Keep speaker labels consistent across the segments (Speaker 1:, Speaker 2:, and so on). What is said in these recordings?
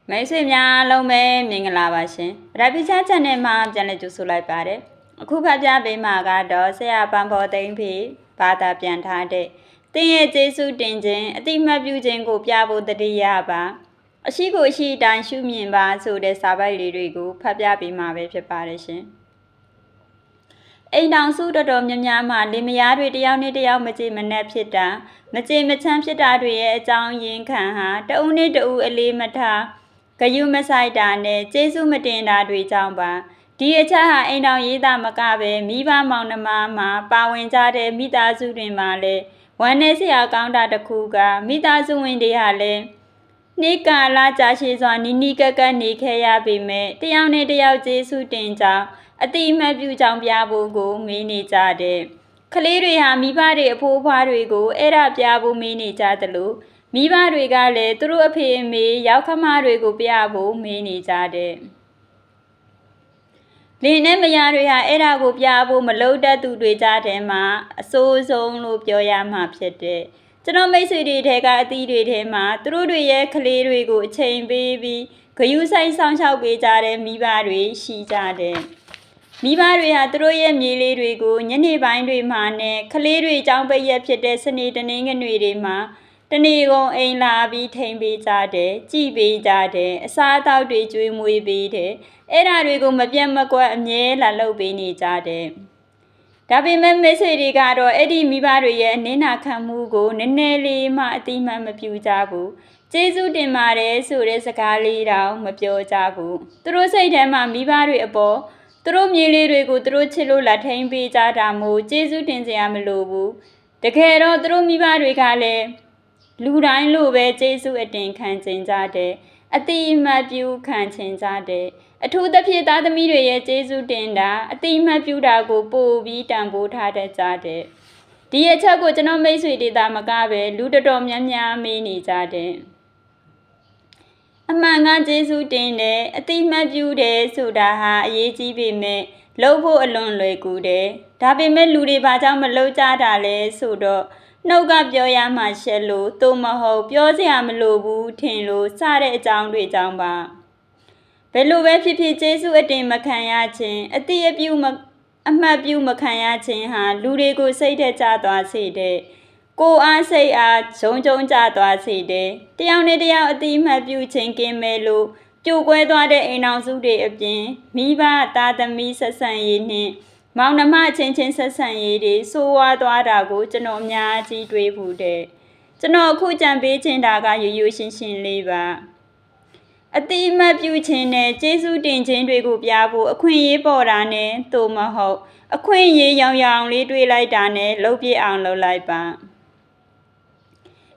Speaker 1: မိတ်ဆွေများလုံးပဲမင်္ဂလာပါရှင်ရပီချာ channel မှာပြန်လည်ကြိုဆိုလိုက်ပါတယ်အခုဖတ်ပြပေးမှာကတော့ဆရာပန်ဖော်သိန်းဖေဘာသာပြန်ထားတဲ့တင်းရဲ့ကျေးဇူးတင်ခြင်းအတိမတ်ပြုခြင်းကိုပြဖို့တတိယပါအရှိကိုအရှိတိုင်းရှုမြင်ပါဆိုတဲ့စာပိုက်လေးတွေကိုဖတ်ပြပေးမှာပဲဖြစ်ပါတယ်ရှင်အိမ်တောင်စုတော်တော်များများမှာလင်မယားတွေတယောက်နဲ့တယောက်မကြည်မနှက်ဖြစ်တာမကြည်မချမ်းဖြစ်တာတွေရဲ့အကြောင်းရင်းခံဟာတဦးနဲ့တဦးအလေးမထားဂယုမဆိုင်တာနဲ့ကျေးဇူးမတင်တာတွေကြောင့်ပါဒီအချက်ဟာအိမ်တောင်ရေးသားမကပဲမိဘမောင်နှမမှာပါဝင်ကြတဲ့မိသားစုတွင်မှာလည်းဝမ်းနည်းစရာကောင်းတာတစ်ခုကမိသားစုဝင်တွေဟာလည်းနေ့ကာလကြာရှည်စွာနီးနီးကပ်ကပ်နေခဲ့ရပေမဲ့တယောက်နဲ့တယောက်ကျေးဇူးတင်ကြောင်းအတိအမှတ်ပြုကြောင်းပြဖို့ကိုမေးနေကြတဲ့ကလေးတွေဟာမိဘတွေအဖိုးအဖွားတွေကိုအဲ့ဒါပြဖို့မေးနေကြသလိုမိဘတွေကလည်းသူတို့အဖေအမေရောက်ခမတွေကိုပြဖို့မေးနေကြတဲ့လင်းနဲ့မယားတွေဟာအဲ့ဒါကိုပြဖို့မလုပ်တတ်သူတွေကြတဲ့မှာအဆိုးဆုံးလို့ပြောရမှာဖြစ်တဲ့ကျွန်တော်မိတ်ဆွေတွေထဲကအသီးတွေထဲမှာသူတို့တွေရဲ့ကလေးတွေကိုအချိန်ပေးပြီးဂယုဆိုင်ဆောင်ရှောက်ပေးကြတဲ့မိဘတွေရှိကြတဲ့မိဘတွေဟာသူတို့ရဲ့မြေးလေးတွေကိုညနေပိုင်းတွေမှာနဲ့ကလေးတွေအကြောင်းပိတ်ရက်ဖြစ်တဲ့စနေတနင်္ဂနွေတွေမှာတနေ့ကုန်အိမ်လာပြီးထိန်ပေးကြတယ်ကြည်ပေးကြတယ်အစားအသောက်တွေကျွေးမွေးပေးတယ်အဲ့ဒါတွေကိုမပြတ်မကွက်အမြဲလာလုပ်ပေးနေကြတယ်ဒါပေမဲ့မိတ်ဆွေတွေကတော့အဲ့ဒီမိဘတွေရဲ့အနစ်နာခံမှုကိုနည်းနည်းလေးမှအတိမတ်မပြုကြဘူးကျေးဇူးတင်ပါတယ်ဆိုတဲ့စကားလေးတောင်မပြောကြဘူးသူတို့စိတ်ထဲမှာမိဘတွေအပေါ်သူတို့မြေးလေးတွေကိုသူတို့ချစ်လို့လက်ထိန်ပေးကြတာမို့ကျေးဇူးတင်စရာမလိုဘူးတကယ်တော့သူတို့မိဘတွေကလည်းလူတိုင်းလိုပဲကျေးဇူးအတင်ခံချင်ကြတယ်အတိအမှတ်ပြုခံချင်ကြတယ်အထူးသဖြင့်သားသမီးတွေရဲ့ကျေးဇူးတင်တာအတိအမှတ်ပြုတာကိုပို့ပြီးတန်ဖိုးထားတတ်ကြတယ်ဒီအချက်ကိုကျွန်တော်မိတ်ဆွေတွေသာမကပဲလူတော်တော်များများမေးနေကြတယ်အမှန်ကကျေးဇူးတင်တယ်အတိမတ်ပြုတယ်ဆိုတာဟာအရေးကြီးပေမဲ့လုပ်ဖို့အလွန်လွယ်ကူတယ်ဒါပေမဲ့လူတွေဘာကြောင့်မလုပ်ကြတာလဲဆိုတော့နှုတ်ကပြောရမှရှက်လို့သို့မဟုတ်ပြောစရာမလိုဘူးထင်လို့စတဲ့အကြောင်းတွေကြောင့်ပါဘယ်လိုပဲဖြစ်ဖြစ်ကျေးဇူးအတင်မခံရခြင်းအတိအပြုအမှတ်ပြုမခံရခြင်းဟာလူတွေကိုစိတ်ထက်ကျသွားစေတဲ့ကိုအားစိတ်အားဂျုံဂျုံကျသွားစေတယ်တယောက်နဲ့တယောက်အတိအမှတ်ပြုခြင်းကင်းမဲ့လို့ပြိုကွဲသွားတဲ့အိမ်အောင်စုတွေအပြင်မိဘသားသမီးဆက်ဆံရေးနှင့်မောင်နှမချင်းချင်းဆက်ဆံရေးတွေဆိုးဝါးသွားတာကိုကျွန်တော်အများကြီးတွေးဘူးတဲ့ကျွန်တော်အခုကြံပေးချင်တာကရိုးရိုးရှင်းရှင်းလေးပါအတိအမှတ်ပြုခြင်းနဲ့ကျေးဇူးတင်ခြင်းတွေကိုပြဖို့အခွင့်အရေးပေါ်တာနဲ့သို့မဟုတ်အခွင့်အရေးရောင်ရောင်လေးတွေးလိုက်တာနဲ့လှုပ်ပြအောင်လှုပ်လိုက်ပါ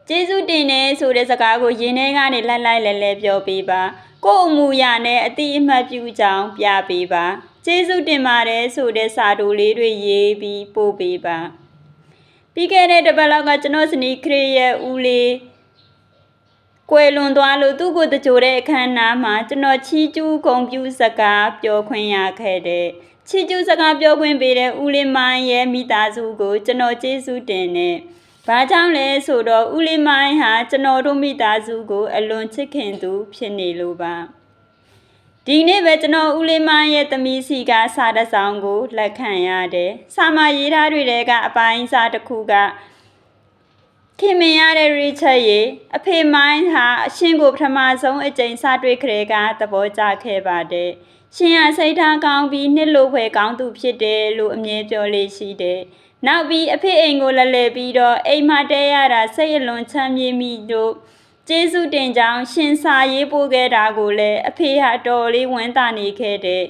Speaker 1: ကျေးဇူးတင်တယ်ဆိုတဲ့စကားကိုရင်းထဲကနေလှိုက်လိုက်လဲပြောပေးပါကို့အမှုရာနဲ့အတိအမှတ်ပြုကြောင်းပြပေးပါကျေးဇူးတင်ပါတယ်ဆိုတဲ့စာတိုလေးတွေရေးပြီးပို့ပေးပါပြီးခဲ့တဲ့တစ်ပတ်လောက်ကကျွန်တော်စနီခရီးရဲ့ဦးလေးကွယ်လွန်သွားလို့သူ့ကိုတကြိုတဲ့အခမ်းအနားမှာကျွန်တော်ချီးကျူးဂုဏ်ပြုစကားပြောခွင့်ရခဲ့တဲ့ချီးကျူးစကားပြောခွင့်ပေးတဲ့ဦးလေးမိုင်းရဲ့မိသားစုကိုကျွန်တော်ကျေးဇူးတင်တယ်ဘာကြောင့်လဲဆိုတော့ဦးလေးမိုင်းဟာကျွန်တော်တို့မိသားစုကိုအလွန်ချစ်ခင်သူဖြစ်နေလို့ပါဒီနေ့ပဲကျွန်တော်ဦးလေးမိုင်းရဲ့သမီးစီကစာတစ်စောင်ကိုလက်ခံရတယ်စာမရေးထားတွေထဲကအပိုင်းစာတစ်ခုကခင်မင်ရတဲ့ရီချက်ရေအဖေမိုင်းဟာအရှင်ကိုပထမဆုံးအကြိမ်စတွေ့ခရဲကသဘောကျခဲ့ပါတယ်ရှင်ဟာစိတ်ထားကောင်းပြီးနှစ်လို့ဖွယ်ကောင်းသူဖြစ်တယ်လို့အမြဲပြောလေးရှိတယ်နောက်ပြီးအဖေအိမ်ကိုလလဲပြီးတော့အိမ်မတဲရတာစိတ်အလွန်ချမ်းမြေ့မိတို့ကျေးဇူးတင်ကြောင်းရှင်စာရေးပို့ခဲ့တာကိုလည်းအဖေဟာတော်လေးဝမ်းသာနေခဲ့တဲ့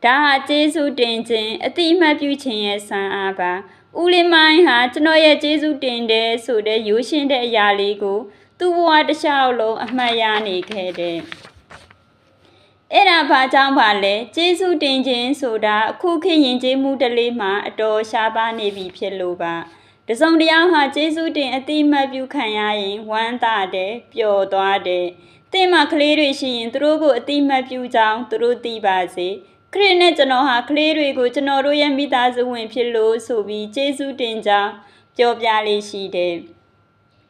Speaker 1: ဒါဟာကျေးဇူးတင်ခြင်းအတိအမှတ်ပြုခြင်းရဲ့ဆန်းအားပါဦးလေးမိုင်းဟာကျွန်တော်ရဲ့ကျေးဇူးတင်တယ်ဆိုတဲ့ရိုးရှင်းတဲ့အရာလေးကိုသူ့ဘဝတစ်လျှောက်လုံးအမှတ်ရနေခဲ့တဲ့အဲ့ဒါဘာကြောင့်ပါလဲကျေးဇူးတင်ခြင်းဆိုတာအခုခေတ်ယဉ်ကျေးမှုတလေးမှာအတော်ရှားပါနေပြီဖြစ်လို့ပါတစုံတယောက်ဟာကျေးဇူးတင်အတိအမှတ်ပြုခံရရင်ဝမ်းသာတယ်ပျော်သွားတယ်သင်မှာကလေးတွေရှိရင်သူတို့ကိုအတိအမှတ်ပြုကြောင်းသူတို့သိပါစေခရစ်နဲ့ကျွန်တော်ဟာကလေးတွေကိုကျွန်တော်တို့ရဲ့မိသားစုဝင်ဖြစ်လို့ဆိုပြီးကျေးဇူးတင်ကြောင်းပြောပြလေးရှိတယ်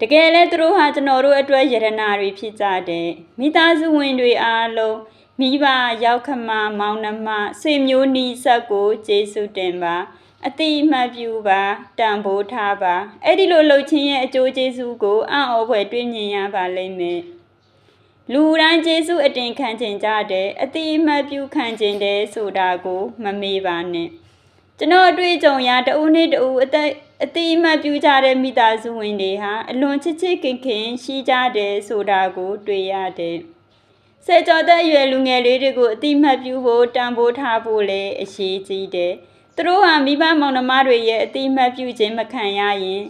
Speaker 1: တကယ်လဲသူတို့ဟာကျွန်တော်တို့အတွက်ယရနာတွေဖြစ်ကြတယ်မိသားစုဝင်တွေအားလုံးမိဘရောက်ခမမောင်နှမဆွေမျိုးနီးစပ်ကိုကျေးဇူးတင်ပါအတိအမှတ်ပြုပါတန်ဖိုးထားပါအဲ့ဒီလိုလှုပ်ခြင်းရဲ့အကျိုးကျေးဇူးကိုအံ့ဩဖွယ်တွေ့မြင်ရပါလိမ့်မယ်လူတိုင်းကျေးဇူးအတင်ခံခြင်းကြတဲ့အတိအမှတ်ပြုခံခြင်းတဲ့ဆိုတာကိုမမေ့ပါနဲ့ကျွန်တော်အတွေ့အကြုံရတဦးနဲ့တဦးအတိအမှတ်ပြုကြတဲ့မိသားစုဝင်တွေဟာအလွန်ချစ်ချစ်ခင်ခင်ရှိကြတယ်ဆိုတာကိုတွေ့ရတယ်ဆယ်ကျော်သက်အရွယ်လူငယ်လေးတွေကိုအတိအမှတ်ပြုဖို့တန်ဖိုးထားဖို့လည်းအရေးကြီးတယ်သူတို့ဟာမိဘမောင်နှမတွေရဲ့အတိအမှတ်ပြုခြင်းမခံရရင်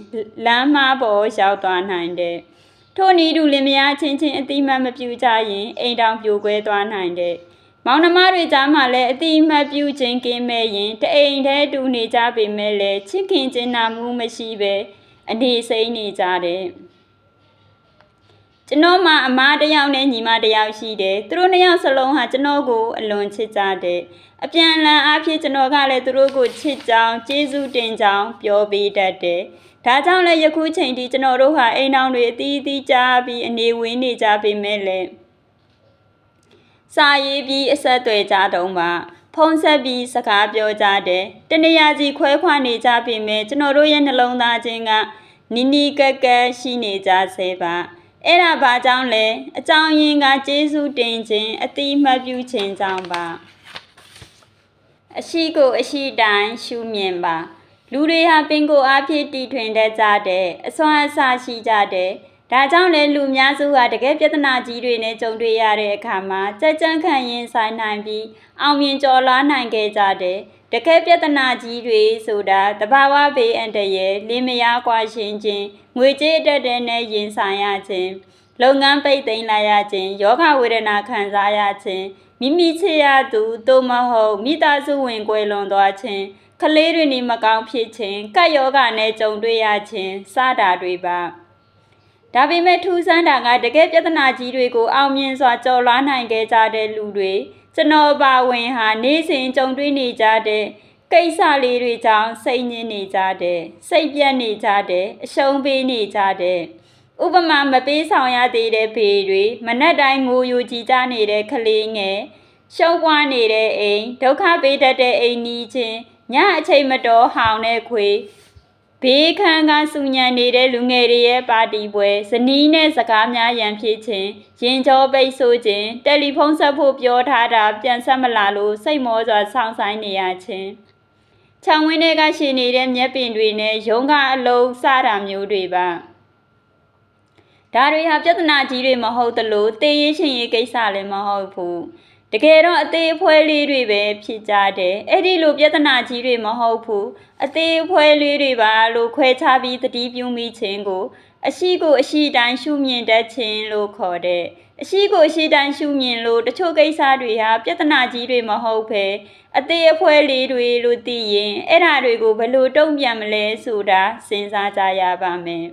Speaker 1: လမ်းမပေါ်ရောက်သွားနိုင်တယ်ထို့နည်းတူလင်မယားချင်းချင်းအတိအမှတ်မပြုကြရင်အိမ်တောင်ပြိုကွဲသွားနိုင်တယ်မောင်နှမတွေကြားမှာလည်းအတိအမှတ်ပြုခြင်းကင်းမဲ့ရင်တအိမ်တည်းတူနေကြပေမဲ့လည်းချစ်ခင်ခြင်းနာမှုမရှိပဲအနေစိမ့်နေကြတယ်ကျွန်တော်မှအမတစ်ယောက်နဲ့ညီမတစ်ယောက်ရှိတယ်သူတို့နှစ်ယောက်စလုံးဟာကျွန်တော်ကိုအလွန်ချစ်ကြတယ်အပြန်အလှန်အားဖြင့်ကျွန်တော်ကလည်းသူတို့ကိုချစ်ကြောင်းကျေးဇူးတင်ကြောင်းပြောပေးတတ်တယ်ဒါကြောင့်လည်းယခုချိန်ထိကျွန်တော်တို့ဟာအိမ်တော်တွေအသီးသီးကြားပြီးအနေဝင်းနေကြပေမဲ့လည်းစာရေးပြီးအဆက်အသွယ်ကြတုံးပါဖုံးဆက်ပြီးစကားပြောကြတယ်တနေရာစီခွဲခွာနေကြပေမဲ့ကျွန်တော်တို့ရဲ့နှလုံးသားချင်းကနီနီကက်ကက်ရှိနေကြဆဲပါအဲ့ဒါဘာကြောင့်လဲအကြောင်းရင်းကကျေးဇူးတင်ခြင်းအတိအမှတ်ပြုခြင်းကြောင့်ပါအရှိကိုအရှိတိုင်းရှုမြင်ပါလူတွေဟာပင်ကိုအားဖြင့်တီထွင်တတ်ကြတယ်အစွမ်းအစရှိကြတယ်ဒါကြောင့်လည်းလူများစုဟာတကယ်ပြဿနာကြီးတွေနဲ့ကြုံတွေ့ရတဲ့အခါမှာကြက်ကြမ်းခံရင်ဆိုင်နိုင်ပြီးအောင်မြင်ကျော်လွှားနိုင်ခဲ့ကြတယ်တကယ်ပြဿနာကြီးတွေဆိုတာတဘာဝဘေးအန္တရာယ်လင်းမယားကွာရှင်ခြင်းငွေကြေးအတက်တဲ့နဲ့ရင်ဆိုင်ရခြင်းလုပ်ငန်းပိတ်သိမ်းလိုက်ရခြင်းယောဂဝေဒနာခံစားရခြင်းမိမိချစ်ရသူသို့မဟုတ်မိသားစုဝင်ကွယ်လွန်သွားခြင်းကလေးတွေနေမကောင်းဖြစ်ခြင်းကပ်ယောဂနဲ့ကြုံတွေ့ရခြင်းစတာတွေပါဒါပေမဲ့ထူးဆန်းတာကတကယ်ပြဿနာကြီးတွေကိုအောင်မြင်စွာကျော်လွှားနိုင်ခဲ့ကြတဲ့လူတွေကျွန်တော်ပါဝင်ဟာနေ့စဉ်ကြုံတွေ့နေကြတဲ့ကိစ္စလေးတွေကြောင့်စိတ်ညစ်နေကြတယ်စိတ်ပြတ်နေကြတယ်အရှုံးပေးနေကြတယ်ဥပမာမပေးဆောင်ရသေးတဲ့ဖေတွေမနက်တိုင်းငိုယူကြည်ကြနေတဲ့ကလေးငယ်ရှုံးပွားနေတဲ့အိမ်ဒုက္ခပေးတတ်တဲ့အိမ်နီးချင်းညအချိန်မတော်ဟောင်းတဲ့ခွေဘေးခန်းကစူညံနေတဲ့လူငယ်တွေရဲ့ပါတီပွဲဇနီးနဲ့စကားများရန်ဖြစ်ခြင်းရင်ကြောပိတ်ဆို့ခြင်းတယ်လီဖုန်းဆက်ဖို့ပြောထားတာပြန်ဆက်မလာလို့စိတ်မောစွာစောင့်ဆိုင်နေရခြင်းခြံဝင်းတွေကရှင်နေတဲ့မျက်ပင်တွေနဲ့ရုံးကအလုံးစတာမျိုးတွေပါဒါတွေဟာပြဿနာကြီးတွေမဟုတ်သလိုတေးရေးရှင်ရေးကိစ္စလည်းမဟုတ်ဘူးတကယ်တော့အသေးအဖွဲလေးတွေပဲဖြစ်ကြတယ်အဲ့ဒီလိုပြဿနာကြီးတွေမဟုတ်ဘူးအသေးအဖွဲလေးတွေပါလို့ခွဲခြားပြီးတတိပြုမိခြင်းကိုအရှိကိုအရှိတိုင်းရှုမြင်တတ်ခြင်းလို့ခေါ်တဲ့အရှိကိုအရှိတိုင်းရှုမြင်လို့တချို့ကိစ္စတွေဟာပြဿနာကြီးတွေမဟုတ်ပဲအသေးအဖွဲလေးတွေလို့သိရင်အဲ့ဓာတွေကိုဘယ်လိုတုံ့ပြန်မလဲဆိုတာစဉ်းစားကြရပါမယ်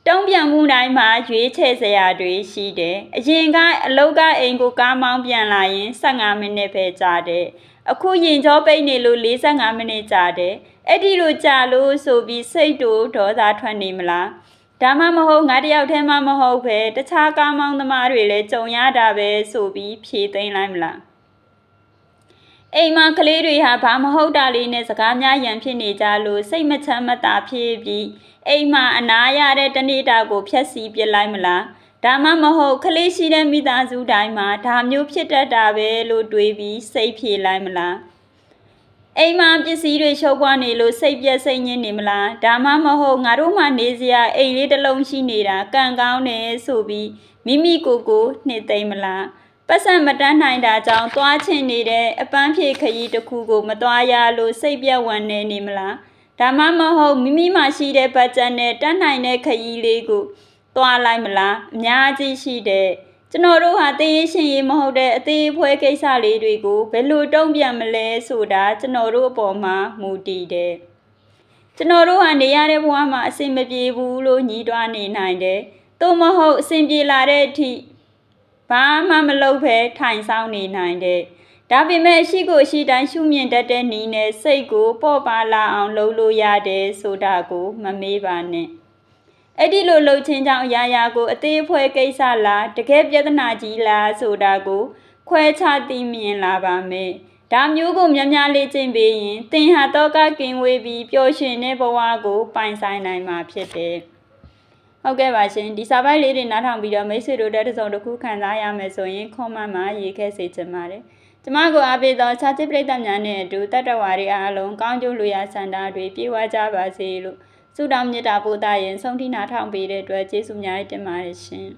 Speaker 1: တုံ့ပြန်မှုတိုင်းမှာရွေးချယ်စရာတွေရှိတယ်။အရင်ကအလောက်ကအိမ်ကိုကားမောင်းပြန်လာရင်15မိနစ်ပဲကြာတယ်။အခုရင်ကြောပိတ်နေလို့45မိနစ်ကြာတယ်။အဲ့ဒီလိုကြာလို့ဆိုပြီးစိတ်တို့ဒေါသထွက်နေမလား။ဒါမှမဟုတ်ငါတယောက်တည်းမှမဟုတ်ပဲတခြားကားမောင်းသမားတွေလည်းကြုံရတာပဲဆိုပြီးဖြေသိမ်းလိုက်မလား။အိမ်မှာကလေးတွေဟာဘာမဟုတ်တာလေးနဲ့စကားများရန်ဖြစ်နေကြလို့စိတ်မချမ်းမသာဖြစ်ပြီးအိမ်မှာအနာရတဲ့တနေ့တာကိုဖျက်ဆီးပစ်လိုက်မလားဒါမှမဟုတ်ကလေးရှိတဲ့မိသားစုတိုင်းမှာဒါမျိုးဖြစ်တတ်တာပဲလို့တွေးပြီးစိတ်ဖြေလိုက်မလားအိမ်မှာပစ္စည်းတွေရှုပ်ပွားနေလို့စိတ်ပြက်စိတ်ညစ်နေမလားဒါမှမဟုတ်ငါတို့မှနေစရာအိမ်လေးတစ်လုံးရှိနေတာကံကောင်းတယ်ဆိုပြီးမိမိကိုယ်နှစ်သိမ့်မလားပတ်စံမတန်းနိုင်တာကြောင့်သွားချင်နေတဲ့အပန်းဖြေခရီးတစ်ခုကိုမသွားရလို့စိတ်ပြက်ဝမ်းနေမလားဒါမှမဟုတ်မိမိမှာရှိတဲ့ဘတ်ဂျက်နဲ့တန်းနိုင်တဲ့ခရီးလေးကိုသွားလိုက်မလားအများကြီးရှိတဲ့ကျွန်တော်တို့ဟာတေးရေးရှင်ရေးမဟုတ်တဲ့အသေးအဖွဲကိစ္စလေးတွေကိုဘယ်လိုတုံ့ပြန်မလဲဆိုတာကျွန်တော်တို့အပေါ်မှာမူတည်တယ်ကျွန်တော်တို့ဟာနေရတဲ့ဘဝမှာအဆင်မပြေဘူးလို့ညှိတွားနေနိုင်တယ်သို့မဟုတ်အဆင်ပြေလာတဲ့အထိဘာမှမလုပ်ဘဲထိုင်ဆောင်နေနိုင်တယ်ဒါပေမဲ့အရှိကိုအရှိတိုင်းရှုမြင်တတ်တဲ့နည်းနဲ့စိတ်ကိုပေါ့ပါလာအောင်လုပ်လို့ရတယ်ဆိုတာကိုမမေ့ပါနဲ့ အဲ့ဒီလိုလှုပ်ချင်းကြောင့်အရာရာကိုအသေးအဖွဲကိစ္စလားတကယ်ပြဿနာကြီးလားဆိုတာကိုခွဲခြားသိမြင်လာပါမယ်ဒါမျိုးကိုများများလေးကျင့်ပေးရင်သင်ဟာတော့ကကင်ဝေးပြီးပျော်ရွှင်တဲ့ဘဝကိုပိုင်ဆိုင်နိုင်မှာဖြစ်တယ်ဟုတ်ကဲ့ပါရှင်ဒီစာပိုက်လေးတွေနားထောင်ပြီးတော့မိတ်ဆွေတို့တဲ့တစ်စုံတစ်ခုခံစားရမယ်ဆိုရင်ခွန်မှာရေးခဲ့စေချင်ပါတယ်ကျမကိုအားပေးသောခြားချစ်ပရိသတ်များနဲ့အတူတတ္တဝါတွေအားလုံးကောင်းကျိုးလူရဆန္ဒတွေပြေဝကြပါစေလို့ဆုတောင်းမေတ္တာပို့သရင်ဆုံးထိနာထောင်ပေးတဲ့အတွက်ကျေးဇူးများတင်ပါတယ်ရှင်